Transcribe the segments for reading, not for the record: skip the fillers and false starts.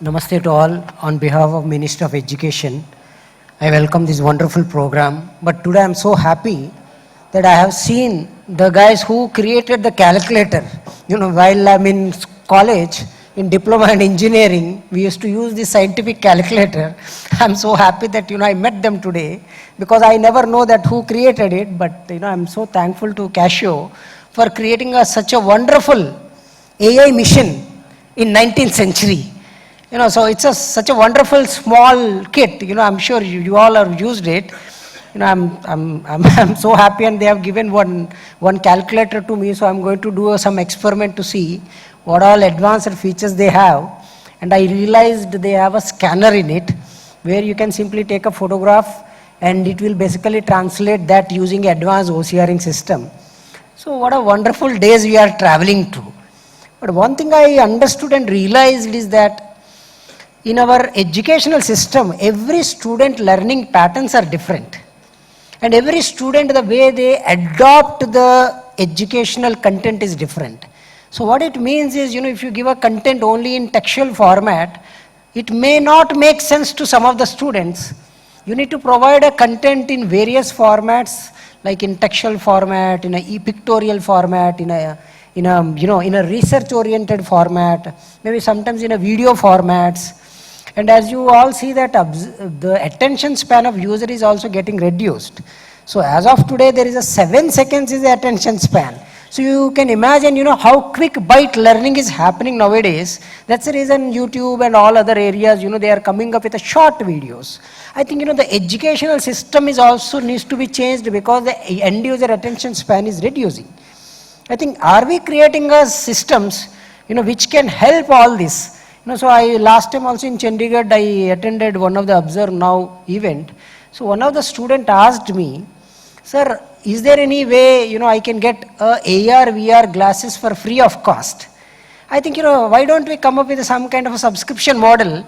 Namaste to all. On behalf of Minister of Education, I welcome this wonderful program. But today I am so happy that I have seen the guys who created the calculator. While I'm in college, in diploma and engineering, we used to use this scientific calculator. I'm so happy that, I met them today because I never know that who created it. But, I'm so thankful to Casio for creating such a wonderful AI mission in 19th century. So it's such a wonderful small kit. I'm sure you all have used it. I'm so happy, and they have given one calculator to me. So I'm going to do some experiment to see what all advanced features they have. And I realized they have a scanner in it, where you can simply take a photograph, and it will basically translate that using advanced OCRing system. So what a wonderful days we are traveling to. But one thing I understood and realized is that in our educational system, every student learning patterns are different. And every student, the way they adopt the educational content is different. So what it means is, if you give a content only in textual format, it may not make sense to some of the students. You need to provide a content in various formats, like in textual format, in a pictorial format, in a research-oriented format, maybe sometimes in a video formats. And as you all see that the attention span of user is also getting reduced. So as of today, there is a 7 seconds is the attention span. So you can imagine, how quick bite learning is happening nowadays. That's the reason YouTube and all other areas, they are coming up with short videos. I think, the educational system is also needs to be changed because the end user attention span is reducing. I think, are we creating systems, which can help all this? So last time also in Chandigarh, I attended one of the ObserveNow event. So one of the student asked me, sir, is there any way, I can get AR, VR glasses for free of cost? I think, why don't we come up with some kind of a subscription model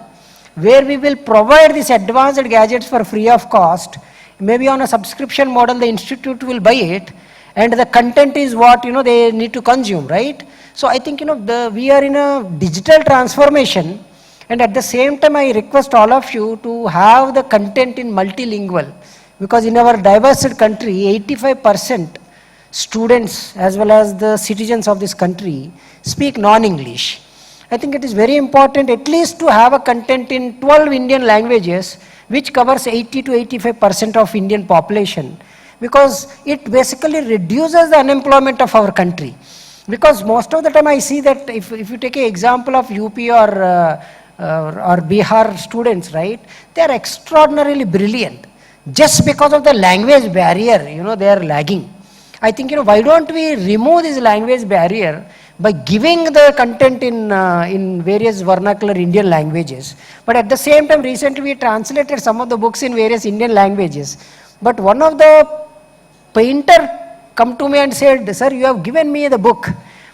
where we will provide these advanced gadgets for free of cost. Maybe on a subscription model, the institute will buy it, and the content is what, they need to consume, right? So I think, we are in a digital transformation, and at the same time, I request all of you to have the content in multilingual, because in our diverse country, 85% students as well as the citizens of this country speak non-English. I think it is very important at least to have a content in 12 Indian languages, which covers 80 to 85% of Indian population, because it basically reduces the unemployment of our country. Because most of the time I see that if you take an example of UP or Bihar students, right, they are extraordinarily brilliant. Just because of the language barrier, they are lagging. I think, why don't we remove this language barrier by giving the content in various vernacular Indian languages. But at the same time, recently we translated some of the books in various Indian languages. But one of the painter come to me and said, sir, you have given me the book,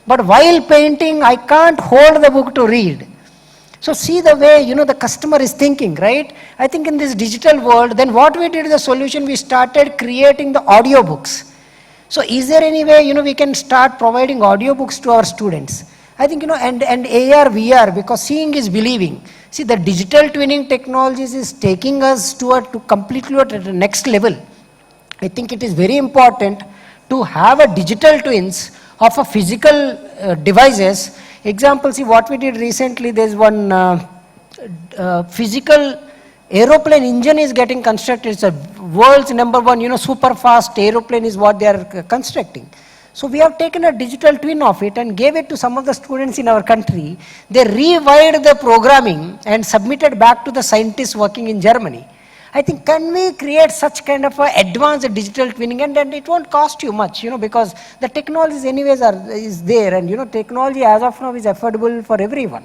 but while painting, I can't hold the book to read. So see the way, the customer is thinking, right? I think in this digital world, then what we did, the solution, we started creating the audio books. So is there any way, we can start providing audiobooks to our students? I think, and AR, VR, because seeing is believing. See, the digital twinning technologies is taking us to completely at the next level. I think it is very important to have a digital twins of a physical devices. Example, see what we did recently, there's one physical aeroplane engine is getting constructed. It's a world's #1, super fast aeroplane is what they are constructing. So we have taken a digital twin of it and gave it to some of the students in our country. They rewired the programming and submitted back to the scientists working in Germany. I think, can we create such kind of advanced digital twinning, and it won't cost you much, because the technologies anyways is there, and technology as of now is affordable for everyone.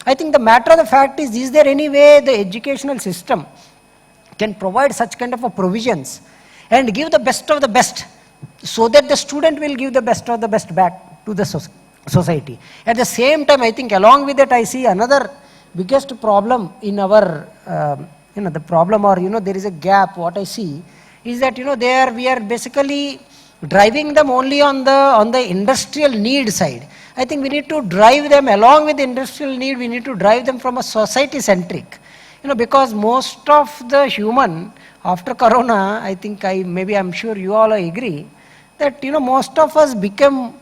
I think the matter of the fact is there any way the educational system can provide such kind of provisions and give the best of the best, so that the student will give the best of the best back to the society. At the same time, I think along with that, I see another biggest problem in our the problem, or there is a gap. What I see is that we are basically driving them only on the industrial need side. I think we need to drive them along with the industrial need. We need to drive them from a society centric, because most of the human after Corona, I think I'm sure you all agree that most of us become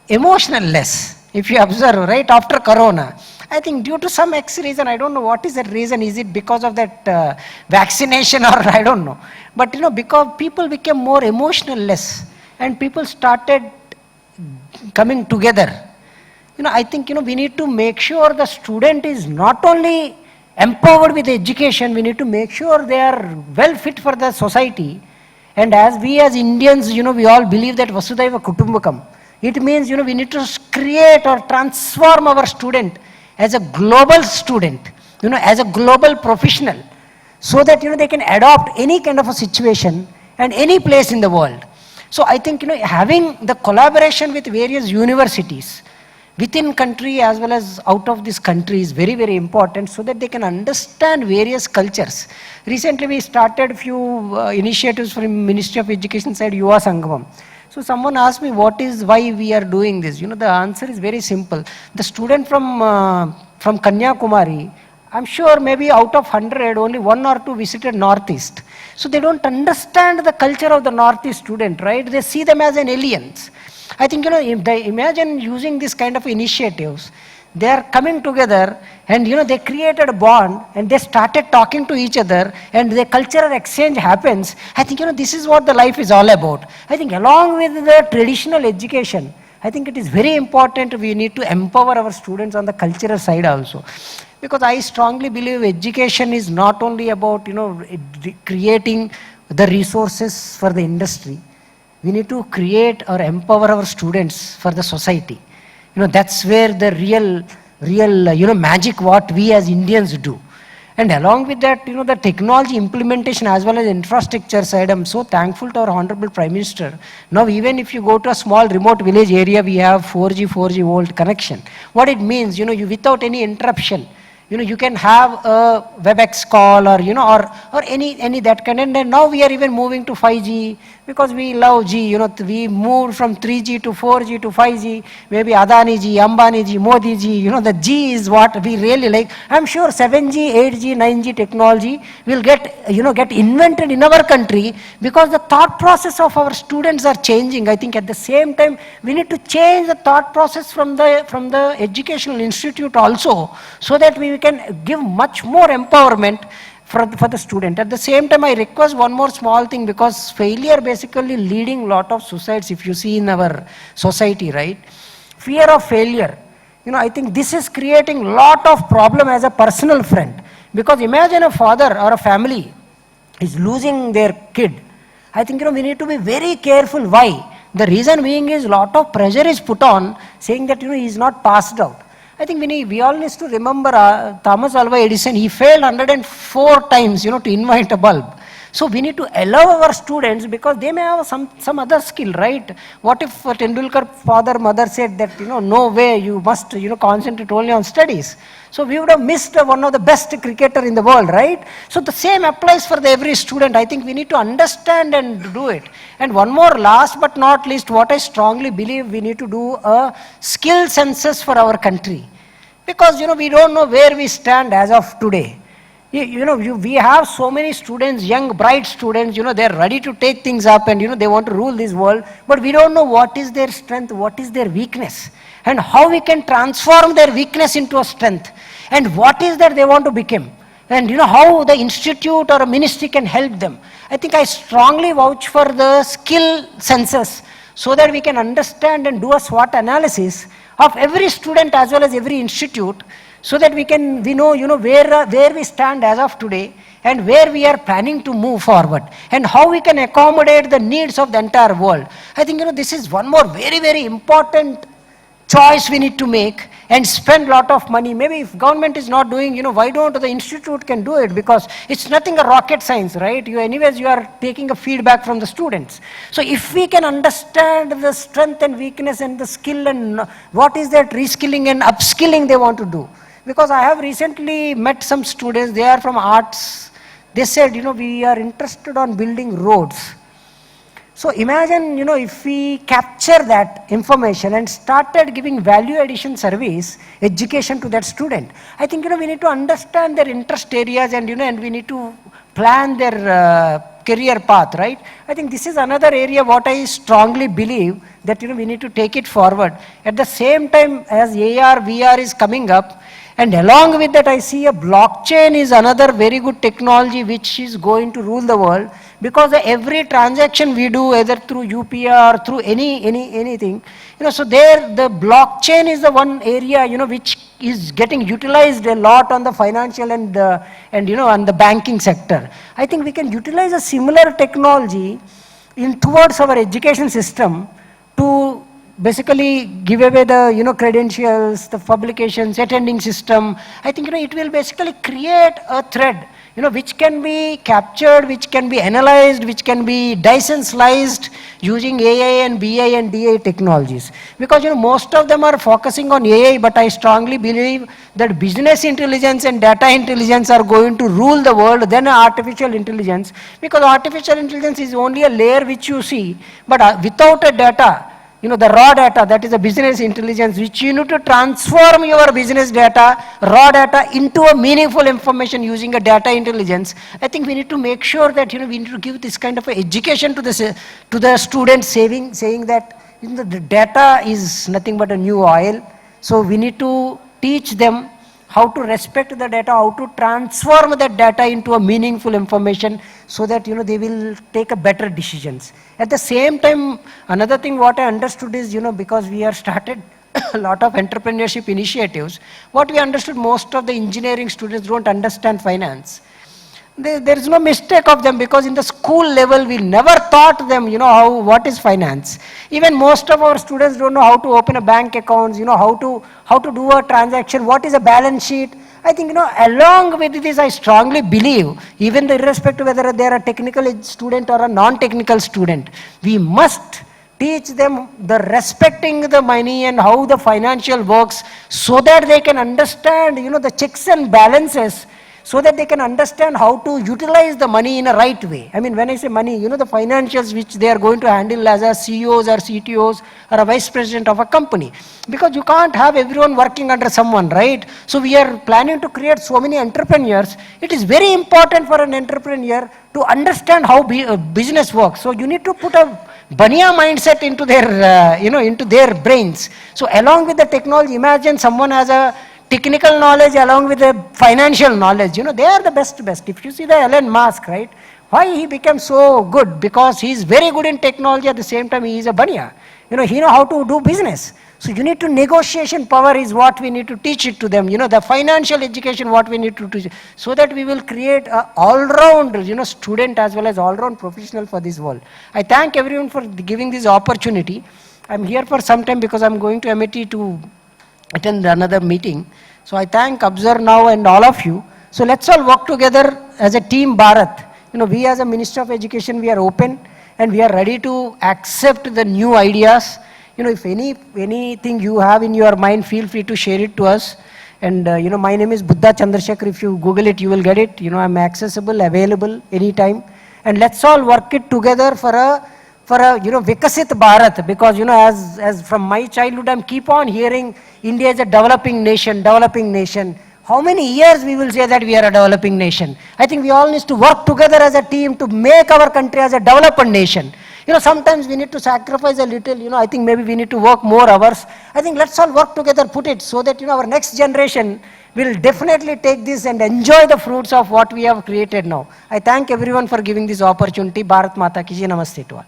emotional less. If you observe, right, after Corona, I think due to some X reason, I don't know what is that reason. Is it because of that vaccination or I don't know. But because people became more emotional less and people started coming together. I think we need to make sure the student is not only empowered with education, we need to make sure they are well fit for the society. And as we as Indians, we all believe that Vasudhaiva Kutumbakam. It means, we need to create or transform our student as a global student, as a global professional, so that, they can adopt any kind of a situation and any place in the world. So I think, having the collaboration with various universities within country as well as out of this country is very, very important so that they can understand various cultures. Recently, we started few initiatives from Ministry of Education side, Yuva Sangamam. So someone asked me why we are doing this. The answer is very simple. The student from Kanyakumari, I'm sure maybe out of 100, only 1 or 2 visited Northeast. So they don't understand the culture of the Northeast student, right? They see them as an aliens. I think, if they imagine using this kind of initiatives, they are coming together and, they created a bond and they started talking to each other and the cultural exchange happens. I think, this is what the life is all about. I think along with the traditional education, I think it is very important we need to empower our students on the cultural side also. Because I strongly believe education is not only about, creating the resources for the industry. We need to create or empower our students for the society. That's where the real magic what we as Indians do. And along with that, the technology implementation as well as infrastructure side, I'm so thankful to our Honorable Prime Minister. Now, even if you go to a small remote village area, we have 4G volt connection. What it means, you without any interruption, you can have a WebEx call or, or any that kind. And now we are even moving to 5G because we love G. We moved from 3G to 4G to 5G. Maybe Adani Ji, Ambani Ji, Modi Ji. The G is what we really like. I'm sure 7G, 8G, 9G technology will get invented in our country because the thought process of our students are changing. I think at the same time we need to change the thought process from the educational institute also, so that we can give much more empowerment for the student. At the same time, I request one more small thing, because failure basically leading lot of suicides if you see in our society, right? Fear of failure. I think this is creating lot of problem as a personal friend. Because imagine a father or a family is losing their kid. I think, we need to be very careful. Why? The reason being is lot of pressure is put on saying that, he is not passed out. I think we all need to remember Thomas Alva Edison, he failed 104 times, to invent a bulb. So we need to allow our students, because they may have some other skill, right? What if Tendulkar father, mother said that, no way, you must, concentrate only on studies. So we would have missed one of the best cricketer in the world, right? So the same applies for every student. I think we need to understand and do it. And one more, last but not least, what I strongly believe, we need to do a skill census for our country. Because, we don't know where we stand as of today. We have so many students, young, bright students, they're ready to take things up and, they want to rule this world. But we don't know what is their strength, what is their weakness, and how we can transform their weakness into a strength, and what is that they want to become. And, how the institute or a ministry can help them. I think I strongly vouch for the skill census, so that we can understand and do a SWOT analysis of every student as well as every institute, so that we know, where we stand as of today and where we are planning to move forward and how we can accommodate the needs of the entire world. I think, this is one more very, very important choice we need to make and spend a lot of money. Maybe if government is not doing, why don't the institute can do it? Because it's nothing a rocket science, right? Anyways, you are taking a feedback from the students. So if we can understand the strength and weakness and the skill and what is that reskilling and upskilling they want to do. Because I have recently met some students, they are from arts. They said, we are interested on building roads. So imagine, if we capture that information and started giving value addition service, education to that student. I think, we need to understand their interest areas and, and we need to plan their career path, right? I think this is another area what I strongly believe that, we need to take it forward. At the same time as AR, VR is coming up, and along with that I see a blockchain is another very good technology which is going to rule the world, because every transaction we do either through UPI or through anything, so there the blockchain is the one area, which is getting utilized a lot on the financial and on the banking sector. I think we can utilize a similar technology towards our education system to basically give away the credentials, the publications, attending system. I think it will basically create a thread which can be captured, which can be analyzed, which can be diced and sliced using AI and BI and DI technologies. Because most of them are focusing on AI, but I strongly believe that business intelligence and data intelligence are going to rule the world than artificial intelligence. Because artificial intelligence is only a layer which you see, but without a data, the raw data, that is a business intelligence, which you need to transform your business data, raw data, into a meaningful information using a data intelligence. I think we need to make sure that, we need to give this kind of a education to the students, saying that the data is nothing but a new oil. So we need to teach them how to respect the data, how to transform that data into a meaningful information, so that they will take a better decisions. At the same time, another thing what I understood is, because we have started a lot of entrepreneurship initiatives, what we understood, most of the engineering students don't understand finance. There is no mistake of them, because in the school level we never taught them what is finance. Even most of our students don't know how to open a bank account, how to do a transaction, what is a balance sheet. I think along with this I strongly believe, even irrespective whether they are a technical student or a non-technical student, we must teach them the respecting the money and how the financial works, so that they can understand the checks and balances, so that they can understand how to utilize the money in a right way. I mean, when I say money, the financials which they are going to handle as a CEOs or CTOs or a vice president of a company. Because you can't have everyone working under someone, right? So we are planning to create so many entrepreneurs. It is very important for an entrepreneur to understand how business works. So you need to put a Bania mindset into their, into their brains. So along with the technology, imagine someone has a technical knowledge along with the financial knowledge, they are the best. If you see the Elon Musk, right, why he became so good? Because he is very good in technology, at the same time he is a bania. He knows how to do business. So you need to, negotiation power is what we need to teach it to them, the financial education what we need to teach, so that we will create a all-round, student as well as all-round professional for this world. I thank everyone for giving this opportunity. I'm here for some time because I'm going to MIT to attend another meeting. So I thank ObserveNow and all of you. So let's all work together as a team Bharat. We as a Minister of Education, we are open and we are ready to accept the new ideas. If anything you have in your mind, feel free to share it to us. And my name is Buddha Chandrasekhar. If you Google it, you will get it. I'm accessible, available anytime. And let's all work it together for a Vikasit Bharat, because as from my childhood I'm keep on hearing India is a developing nation. How many years we will say that we are a developing nation? I think we all need to work together as a team to make our country as a developed nation. Sometimes we need to sacrifice a little, I think maybe we need to work more hours. I think let's all work together, put it so that our next generation will definitely take this and enjoy the fruits of what we have created now. I thank everyone for giving this opportunity. Bharat Mata ki jai, namaste to all.